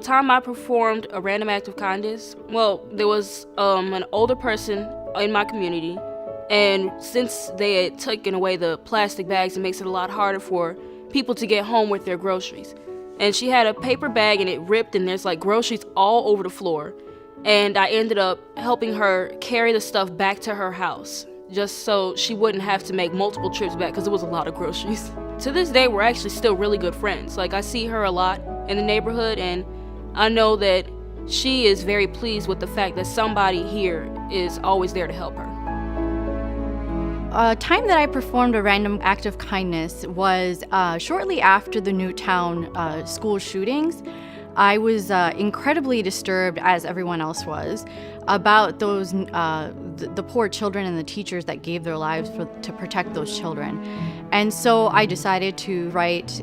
time I performed a random act of kindness, well, there was an older person in my community, and since they had taken away the plastic bags, it makes it a lot harder for people to get home with their groceries. And she had a paper bag and it ripped, and there's like groceries all over the floor. And I ended up helping her carry the stuff back to her house, just so she wouldn't have to make multiple trips back, because it was a lot of groceries. To this day, we're actually still really good friends. Like, I see her a lot in the neighborhood, and I know that she is very pleased with the fact that somebody here is always there to help her. A time that I performed a random act of kindness was shortly after the Newtown school shootings. I was incredibly disturbed, as everyone else was, about those the poor children and the teachers that gave their lives to protect those children. And so I decided to write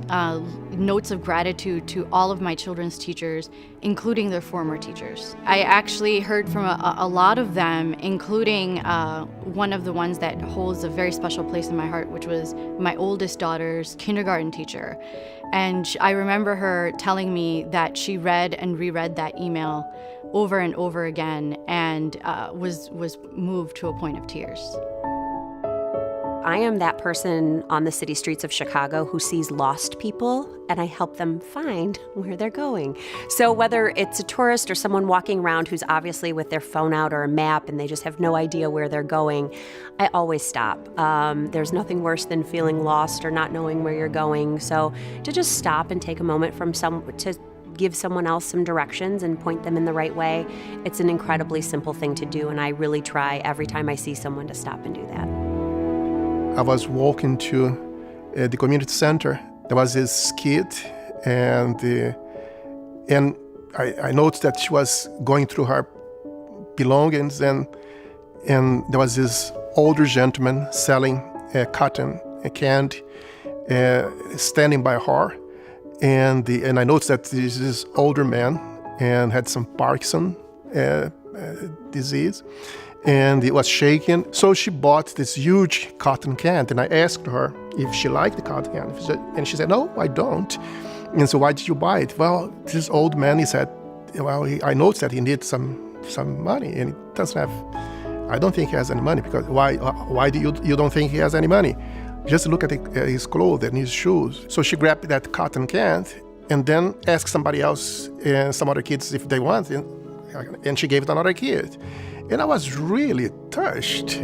notes of gratitude to all of my children's teachers, including their former teachers. I actually heard from a lot of them, including one of the ones that holds a very special place in my heart, which was my oldest daughter's kindergarten teacher. And I remember her telling me that she read and reread that email over and over again, and was moved to a point of tears. I am that person on the city streets of Chicago who sees lost people, and I help them find where they're going. So whether it's a tourist or someone walking around who's obviously with their phone out or a map and they just have no idea where they're going, I always stop. There's nothing worse than feeling lost or not knowing where you're going. So to just stop and take a moment to give someone else some directions and point them in the right way, it's an incredibly simple thing to do, and I really try every time I see someone to stop and do that. I was walking to the community center. There was this kid, and I noticed that she was going through her belongings, and there was this older gentleman selling cotton candy, standing by her. And I noticed that this older man and had some Parkinson disease, and he was shaking. So she bought this huge cotton candy, and I asked her if she liked the cotton candy, and she said, "No, I don't." And so, "Why did you buy it?" "Well, this old man," he said, I noticed that he needs some money, and he doesn't have. I don't think he has any money. Because why do you don't think he has any money? Just look at his clothes and his shoes." So she grabbed that cotton candy and then asked somebody else and some other kids if they want it, and she gave it to another kid. And I was really touched.